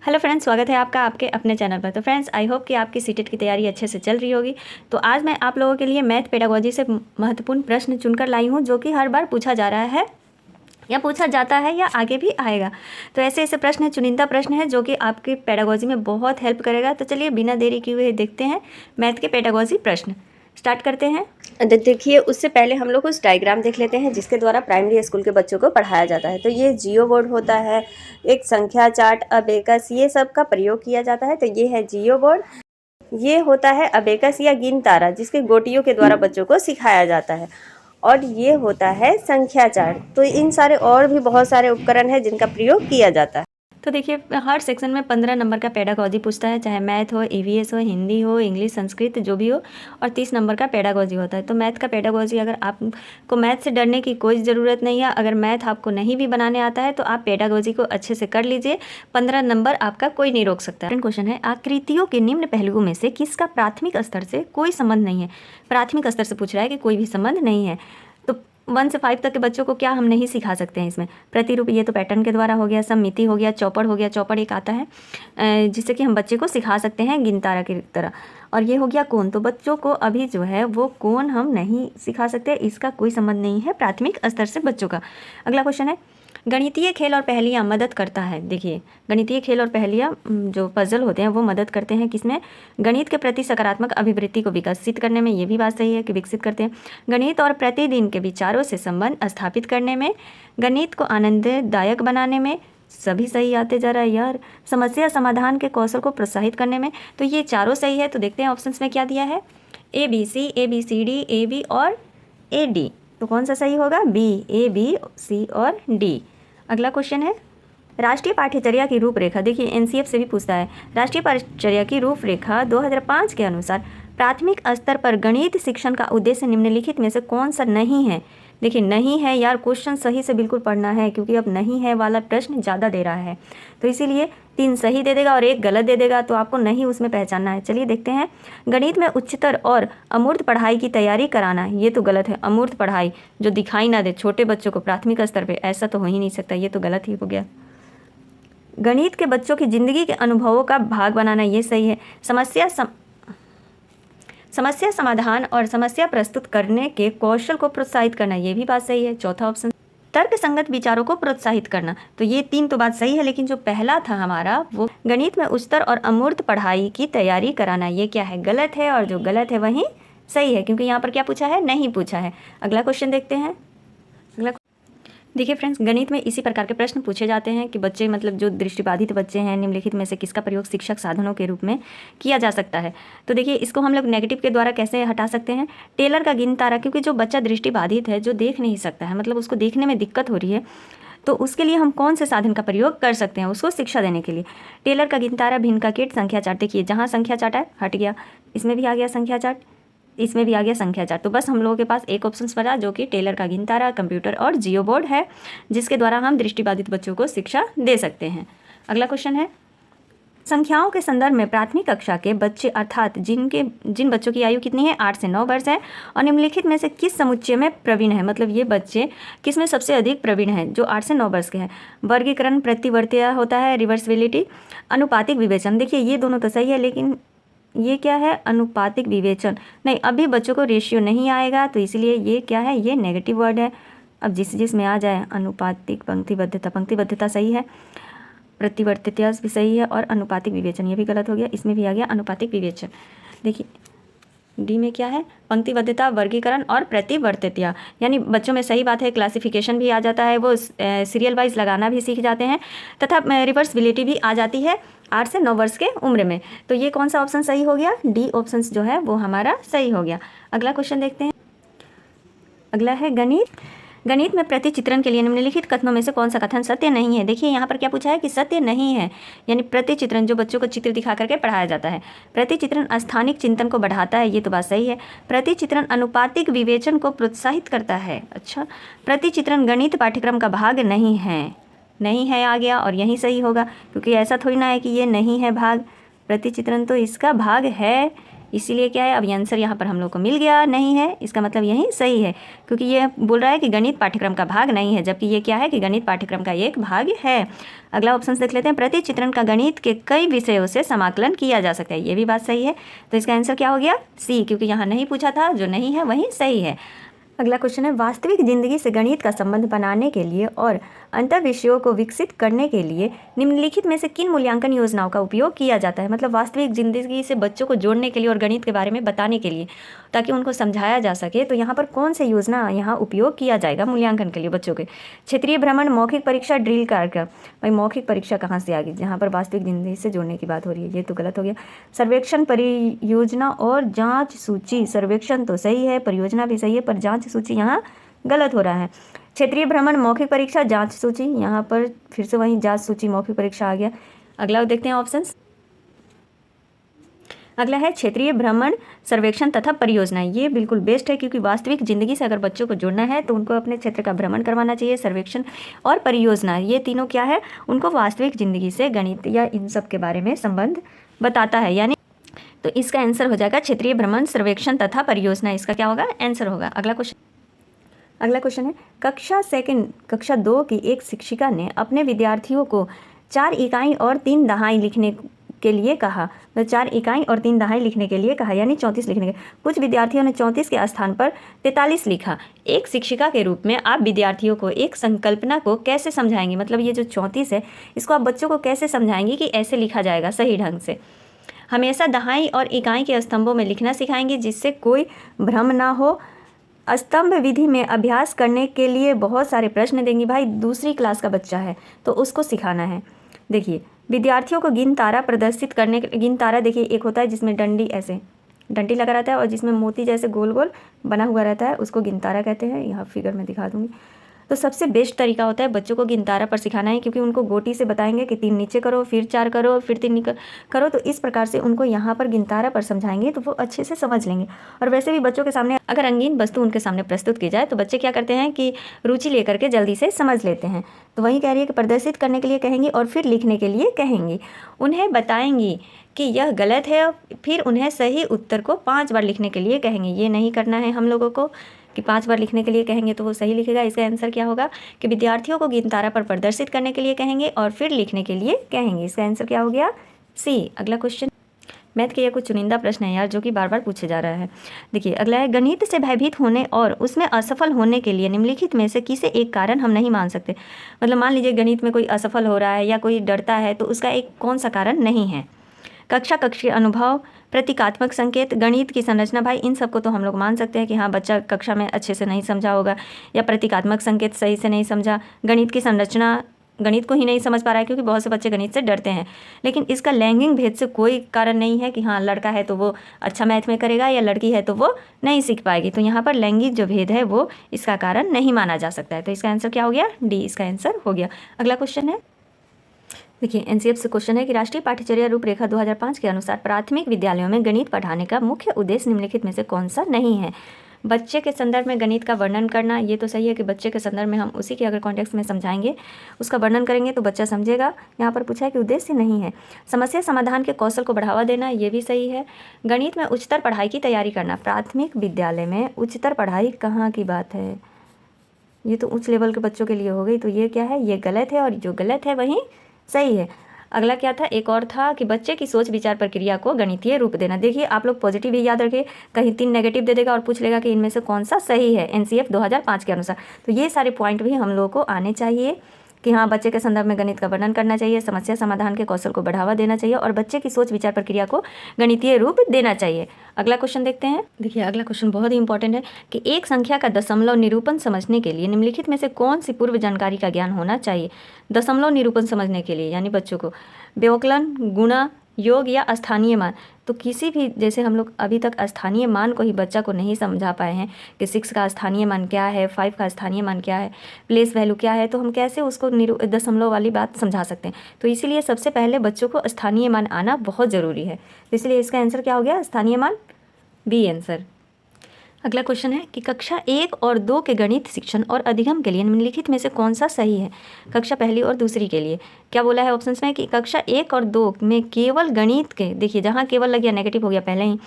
Hello friends, स्वागत है आपका आपके अपने चैनल पर। तो फ्रेंड्स, आई होप कि आपकी सीटेट की तैयारी अच्छे से चल रही होगी। तो आज मैं आप लोगों के लिए मैथ पेडागोजी से महत्वपूर्ण प्रश्न चुनकर लाई हूँ, जो कि हर बार पूछा जा रहा है या पूछा जाता है या आगे भी आएगा। तो ऐसे ऐसे प्रश्न हैं, चुनिंदा प्रश्न है जो कि आपकी पेडागोजी में बहुत हेल्प करेगा। तो चलिए बिना देरी किए हुए देखते हैं मैथ के पेडागोजी प्रश्न। स्टार्ट करते हैं। देखिए, उससे पहले हम लोग कुछ डायग्राम देख लेते हैं जिसके द्वारा प्राइमरी स्कूल के बच्चों को पढ़ाया जाता है। तो ये जियो बोर्ड होता है, एक संख्या चार्ट, अबेकस, ये सब का प्रयोग किया जाता है। तो ये है जियो बोर्ड। ये होता है अबेकस या गिन तारा, जिसके गोटियों के द्वारा बच्चों को सिखाया जाता है। और ये होता है संख्या चार्ट। तो इन सारे और भी बहुत सारे उपकरण हैं जिनका प्रयोग किया जाता है। तो देखिए, हर सेक्शन में 15 नंबर का पेडागोजी पूछता है, चाहे मैथ हो, ईवीएस हो, हिंदी हो, इंग्लिश, संस्कृत, जो भी हो। और 30 नंबर का पेडागोजी होता है। तो मैथ का पेडागोजी, अगर आपको मैथ से डरने की कोई ज़रूरत नहीं है। अगर मैथ आपको नहीं भी बनाने आता है तो आप पेडागोजी को अच्छे से कर लीजिए। 15 नंबर आपका कोई नहीं रोक सकता। क्वेश्चन है, आकृतियों के निम्न पहलुओं में से किसका प्राथमिक स्तर से कोई संबंध नहीं है। प्राथमिक स्तर से पूछ रहा है कि कोई भी संबंध नहीं है। तो 1 से 5 तक के बच्चों को क्या हम नहीं सिखा सकते हैं इसमें। प्रतिरूप, ये तो पैटर्न के द्वारा हो गया। सममिति हो गया, चौपड़ हो गया। चौपड़ एक आता है जिससे कि हम बच्चे को सिखा सकते हैं गिनतारा की तरह। और ये हो गया कोण। तो बच्चों को अभी जो है वो कोण हम नहीं सिखा सकते, इसका कोई संबंध नहीं है प्राथमिक स्तर से बच्चों का। अगला क्वेश्चन है, गणितीय खेल और पहेलियाँ मदद करता है। देखिए, गणितीय खेल और पहेलियाँ जो पजल होते हैं वो मदद करते हैं किसमें, गणित के प्रति सकारात्मक अभिवृत्ति को विकसित करने में। ये भी बात सही है कि विकसित करते हैं। गणित और प्रतिदिन के विचारों से संबंध स्थापित करने में, गणित को आनंददायक बनाने में। सभी सही आते जा रहा है यार। समस्या समाधान के कौशल को प्रोत्साहित करने में। तो ये चारों सही है। तो देखते हैं ऑप्शंस में क्या दिया है। ABC, ABCD, AB और AD। तो कौन सा सही होगा, B, A, B, C और D। अगला क्वेश्चन है, राष्ट्रीय पाठ्यचर्या की रूपरेखा। देखिए, एनसीएफ से भी पूछता है। राष्ट्रीय पाठ्यचर्या की रूपरेखा 2005 के अनुसार प्राथमिक स्तर पर गणित शिक्षण का उद्देश्य निम्नलिखित में से कौन सा नहीं है। देखिए, नहीं है यार, क्वेश्चन सही से बिल्कुल पढ़ना है, क्योंकि अब नहीं है वाला प्रश्न ज़्यादा दे रहा है। तो इसीलिए 3 सही दे देगा और 1 गलत दे देगा। तो आपको नहीं उसमें पहचानना है। चलिए देखते हैं। गणित में उच्चतर और अमूर्त पढ़ाई की तैयारी कराना, ये तो गलत है। अमूर्त पढ़ाई जो दिखाई ना दे छोटे बच्चों को प्राथमिक स्तर पर, ऐसा तो हो ही नहीं सकता। ये तो गलत ही हो गया। गणित के बच्चों की जिंदगी के अनुभवों का भाग बनाना, ये सही है। समस्या समाधान और समस्या प्रस्तुत करने के कौशल को प्रोत्साहित करना, ये भी बात सही है। चौथा ऑप्शन, तर्क संगत विचारों को प्रोत्साहित करना। तो ये 3 तो बात सही है, लेकिन जो पहला था हमारा, वो गणित में उच्चतर और अमूर्त पढ़ाई की तैयारी कराना, ये क्या है, गलत है। और जो गलत है वही सही है, क्योंकि यहाँ पर क्या पूछा है, नहीं पूछा है। अगला क्वेश्चन देखते हैं। देखिए फ्रेंड्स, गणित में इसी प्रकार के प्रश्न पूछे जाते हैं कि बच्चे, मतलब जो दृष्टिबाधित बच्चे हैं, निम्नलिखित में से किसका प्रयोग शिक्षक साधनों के रूप में किया जा सकता है। तो देखिए, इसको हम लोग नेगेटिव के द्वारा कैसे हटा सकते हैं। टेलर का गिन तारा, क्योंकि जो बच्चा दृष्टिबाधित है, जो देख नहीं सकता है, मतलब उसको देखने में दिक्कत हो रही है, तो उसके लिए हम कौन से साधन का प्रयोग कर सकते हैं उसको शिक्षा देने के लिए। टेलर का गिन तारा, भिन्न का कीट, संख्या चार्ट। देखिए, जहाँ संख्या चार्ट है हट गया, इसमें भी आ गया संख्या चार्ट, इसमें भी आ गया संख्या चार्ट। तो बस हम लोगों के पास एक ऑप्शन बचा, जो कि टेलर का गिनतारा, कंप्यूटर और जियो बोर्ड है, जिसके द्वारा हम दृष्टिबाधित बच्चों को शिक्षा दे सकते हैं। अगला क्वेश्चन है, संख्याओं के संदर्भ में प्राथमिक कक्षा के बच्चे, अर्थात जिन बच्चों की आयु कितनी है, 8 से 9 वर्ष है, और निम्नलिखित में से किस समुच्चय में प्रवीण है। मतलब ये बच्चे किस में सबसे अधिक प्रवीण है, जो 8 से 9 वर्ष के हैं। वर्गीकरण, प्रतिवर्तीय होता है, रिवर्सिबिलिटी, अनुपातिक विवेचन। देखिए, ये दोनों तो सही है, लेकिन ये क्या है, अनुपातिक विवेचन नहीं। अभी बच्चों को रेशियो नहीं आएगा, तो इसलिए ये क्या है, ये नेगेटिव वर्ड है। अब जिसमें आ जाए, अनुपातिक पंक्तिबद्धता, पंक्तिबद्धता सही है, प्रतिवर्तीय भी सही है, और अनुपातिक विवेचन ये भी गलत हो गया। इसमें भी आ गया अनुपातिक विवेचन। देखिए, डी में क्या है, पंक्तिबद्धता, वर्गीकरण और प्रतिवर्तीय। यानी बच्चों में सही बात है, क्लासिफिकेशन भी आ जाता है, वो सीरियल वाइज लगाना भी सीख जाते हैं, तथा रिवर्सिबिलिटी भी आ जाती है 8 से 9 वर्ष के उम्र में। तो ये कौन सा ऑप्शन सही हो गया, डी ऑप्शन जो है वो हमारा सही हो गया। अगला क्वेश्चन देखते हैं। अगला है गणित। गणित में प्रतिचित्रण के लिए निम्नलिखित कथनों में से कौन सा कथन सत्य नहीं है। देखिए, यहाँ पर क्या पूछा है कि सत्य नहीं है, यानी प्रतिचित्रण जो बच्चों को चित्र दिखा करके पढ़ाया जाता है, प्रतिचित्रण स्थानिक चिंतन को बढ़ाता है, ये तो बात सही है। प्रतिचित्रण अनुपातिक विवेचन को प्रोत्साहित करता है। अच्छा, प्रतिचित्रण गणित पाठ्यक्रम का भाग नहीं है, नहीं है आ गया, और यही सही होगा, क्योंकि ऐसा थोड़ी ना है कि ये नहीं है भाग। प्रतिचित्रण तो इसका भाग है इसीलिए क्या है, अब ये आंसर यहाँ पर हम लोग को मिल गया नहीं है, इसका मतलब यही सही है, क्योंकि ये बोल रहा है कि गणित पाठ्यक्रम का भाग नहीं है, जबकि ये क्या है कि गणित पाठ्यक्रम का एक भाग है। अगला ऑप्शन देख लेते हैं, प्रति चित्रण का गणित के कई विषयों से समाकलन किया जा सकता है, ये भी बात सही है। तो इसका आंसर क्या हो गया, सी, क्योंकि यहाँ नहीं पूछा था, जो नहीं है वही सही है। अगला क्वेश्चन है, वास्तविक जिंदगी से गणित का संबंध बनाने के लिए और अंतर विषयों को विकसित करने के लिए निम्नलिखित में से किन मूल्यांकन योजनाओं का उपयोग किया जाता है। मतलब वास्तविक जिंदगी से बच्चों को जोड़ने के लिए और गणित के बारे में बताने के लिए, ताकि उनको समझाया जा सके, तो यहाँ पर कौन सी योजना यहाँ उपयोग किया जाएगा मूल्यांकन के लिए बच्चों के। क्षेत्रीय भ्रमण, मौखिक परीक्षा, ड्रिल कार्यक्रम। भाई मौखिक परीक्षा कहाँ से आ गई, जहाँ पर वास्तविक जिंदगी से जोड़ने की बात हो रही है, ये तो गलत हो गया। सर्वेक्षण, परियोजना और जाँच सूची। सर्वेक्षण तो सही है, परियोजना भी सही है, पर जाँच सूची यहाँ गलत हो रहा है। क्षेत्रीय भ्रमण, मौखिक परीक्षा, जांच सूची, यहाँ पर फिर से वही जांच सूची मौखिक परीक्षा आ गया। अगला देखते हैं ऑप्शंस। अगला है क्षेत्रीय भ्रमण, सर्वेक्षण तथा परियोजना। ये बिल्कुल बेस्ट है, क्योंकि वास्तविक जिंदगी से अगर बच्चों को जुड़ना है तो उनको अपने क्षेत्र का भ्रमण करवाना चाहिए। सर्वेक्षण और परियोजना, ये तीनों क्या है, उनको वास्तविक जिंदगी से गणित या इन सब के बारे में संबंध बताता है, यानी तो इसका आंसर हो जाएगा क्षेत्रीय भ्रमण, सर्वेक्षण तथा परियोजना, इसका क्या होगा, आंसर होगा। अगला क्वेश्चन है, कक्षा 2 की एक शिक्षिका ने अपने विद्यार्थियों को 4 इकाई और 3 दहाई लिखने के लिए कहा। तो 4 इकाई और 3 दहाई लिखने के लिए कहा, यानी 34 लिखने के। कुछ विद्यार्थियों ने 34 के स्थान पर 43 लिखा। एक शिक्षिका के रूप में आप विद्यार्थियों को एक संकल्पना को कैसे समझाएंगे, मतलब ये जो 34 है इसको आप बच्चों को कैसे समझाएंगे कि ऐसे लिखा जाएगा सही ढंग से। हमेशा दहाई और इकाई के स्तंभों में लिखना सिखाएंगे, जिससे कोई भ्रम ना हो। स्तंभ विधि में अभ्यास करने के लिए बहुत सारे प्रश्न देंगी। भाई दूसरी क्लास का बच्चा है तो उसको सिखाना है। देखिए, विद्यार्थियों को गिन तारा प्रदर्शित करने के, गिन तारा देखिए एक होता है जिसमें डंडी लगा रहता है और जिसमें मोती जैसे गोल गोल बना हुआ रहता है, उसको गिन तारा कहते हैं। यहाँ फिगर में दिखा दूंगी। तो सबसे बेस्ट तरीका होता है बच्चों को गिनतारा पर सिखाना है, क्योंकि उनको गोटी से बताएंगे कि 3 नीचे करो, फिर 4 करो, फिर 3 करो। तो इस प्रकार से उनको यहाँ पर गिनतारा पर समझाएंगे तो वो अच्छे से समझ लेंगे। और वैसे भी बच्चों के सामने अगर रंगीन वस्तु उनके सामने प्रस्तुत की जाए तो बच्चे क्या करते हैं कि रुचि लेकर के जल्दी से समझ लेते हैं। तो वही कह रही है कि प्रदर्शित करने के लिए कहेंगी और फिर लिखने के लिए कहेंगी। उन्हें बताएंगी कि यह गलत है, फिर उन्हें सही उत्तर को 5 बार लिखने के लिए कहेंगे। ये नहीं करना है हम लोगों को कि 5 बार लिखने के लिए कहेंगे तो वो सही लिखेगा। इसका आंसर क्या होगा कि विद्यार्थियों को गिनतारा पर प्रदर्शित करने के लिए कहेंगे और फिर लिखने के लिए कहेंगे। इसका आंसर क्या हो गया, सी। अगला क्वेश्चन, मैथ के ये कुछ चुनिंदा प्रश्न है यार, जो कि बार बार पूछे जा रहा है। देखिए अगला है, गणित से भयभीत होने और उसमें असफल होने के लिए निम्नलिखित में से किसे एक कारण हम नहीं मान सकते। मतलब मान लीजिए गणित में कोई असफल हो रहा है या कोई डरता है, तो उसका एक कौन सा कारण नहीं है। कक्षीय अनुभव, प्रतीकात्मक संकेत, गणित की संरचना। भाई इन सबको तो हम लोग मान सकते हैं कि हाँ बच्चा कक्षा में अच्छे से नहीं समझा होगा, या प्रतीकात्मक संकेत सही से नहीं समझा। गणित की संरचना, गणित को ही नहीं समझ पा रहा है, क्योंकि बहुत से बच्चे गणित से डरते हैं। लेकिन इसका लैंगिक भेद से कोई कारण नहीं है कि हाँ लड़का है तो वो अच्छा मैथ में करेगा या लड़की है तो वो नहीं सीख पाएगी। तो यहाँ पर लैंगिक जो भेद है वो इसका कारण नहीं माना जा सकता है। तो इसका आंसर क्या हो गया, डी इसका आंसर हो गया। अगला क्वेश्चन है, देखिए एनसीएफ से क्वेश्चन है कि राष्ट्रीय पाठ्यचर्या रूपरेखा 2005 के अनुसार प्राथमिक विद्यालयों में गणित पढ़ाने का मुख्य उद्देश्य निम्नलिखित में से कौन सा नहीं है। बच्चे के संदर्भ में गणित का वर्णन करना, ये तो सही है कि बच्चे के संदर्भ में हम उसी के अगर कॉन्टेक्स्ट में समझाएंगे, उसका वर्णन करेंगे तो बच्चा समझेगा। यहाँ पर पूछा है कि उद्देश्य नहीं है। समस्या समाधान के कौशल को बढ़ावा देना, ये भी सही है। गणित में उच्चतर पढ़ाई की तैयारी करना, प्राथमिक विद्यालय में उच्चतर पढ़ाई कहाँ की बात है, ये तो उच्च लेवल के बच्चों के लिए हो गई। तो ये क्या है, ये गलत है, और जो गलत है वही सही है। अगला क्या था, एक और था कि बच्चे की सोच विचार प्रक्रिया को गणितीय रूप देना। देखिए आप लोग पॉजिटिव ही याद रखिए, कहीं 3 नेगेटिव दे देगा और पूछ लेगा कि इनमें से कौन सा सही है एनसीएफ 2005 के अनुसार। तो ये सारे पॉइंट भी हम लोगों को आने चाहिए कि हाँ बच्चे के संदर्भ में गणित का वर्णन करना चाहिए, समस्या समाधान के कौशल को बढ़ावा देना चाहिए और बच्चे की सोच विचार प्रक्रिया को गणितीय रूप देना चाहिए। अगला क्वेश्चन देखते हैं। देखिए अगला क्वेश्चन बहुत ही इंपॉर्टेंट है कि एक संख्या का दशमलव निरूपण समझने के लिए निम्नलिखित में से कौन सी पूर्व जानकारी का ज्ञान होना चाहिए। दशमलव निरूपण समझने के लिए यानी बच्चों को व्यवकलन, गुणा, योग या स्थानीय मान। तो किसी भी, जैसे हम लोग अभी तक स्थानीय मान को ही बच्चा को नहीं समझा पाए हैं कि 6 का स्थानीय मान क्या है, 5 का स्थानीय मान क्या है, प्लेस वैल्यू क्या है, तो हम कैसे उसको दशमलव वाली बात समझा सकते हैं। तो इसीलिए सबसे पहले बच्चों को स्थानीय मान आना बहुत ज़रूरी है। तो इसलिए इसका आंसर क्या हो गया, स्थानीय मान, बी आंसर। अगला क्वेश्चन है कि कक्षा 1 और 2 के गणित शिक्षण और अधिगम के लिए निम्नलिखित में से कौन सा सही है। कक्षा पहली और दूसरी के लिए क्या बोला है ऑप्शंस में कि कक्षा 1 और 2 में केवल गणित के, देखिए जहाँ केवल लग गया नेगेटिव हो गया पहले ही,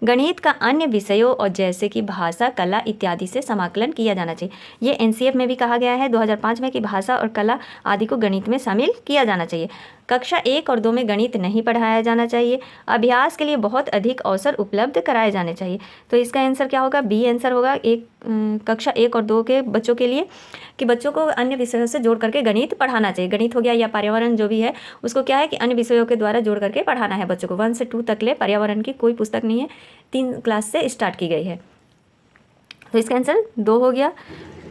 गणित का अन्य विषयों और जैसे कि भाषा, कला इत्यादि से समाकलन किया जाना चाहिए। ये एनसीएफ में भी कहा गया है 2005 में कि भाषा और कला आदि को गणित में शामिल किया जाना चाहिए। कक्षा 1 और 2 में गणित नहीं पढ़ाया जाना चाहिए। अभ्यास के लिए बहुत अधिक अवसर उपलब्ध कराए जाने चाहिए। तो इसका आंसर क्या होगा? बी आंसर होगा कक्षा 1 और 2 के बच्चों के लिए कि बच्चों को अन्य विषयों से जोड़ करके गणित पढ़ाना चाहिए। गणित हो गया या पर्यावरण जो भी है उसको क्या है कि अन्य विषयों के द्वारा जोड़ करके पढ़ाना है बच्चों को। 1 से 2 तक ले पर्यावरण की कोई पुस्तक नहीं है, 3 क्लास से स्टार्ट की गई है। तो इसका आंसर 2 हो गया।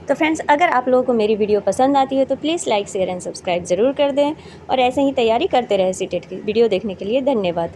तो फ्रेंड्स, अगर आप लोगों को मेरी वीडियो पसंद आती है तो please like, share and subscribe ज़रूर कर दें और ऐसे ही तैयारी करते रहे सीटेट की। वीडियो देखने के लिए धन्यवाद।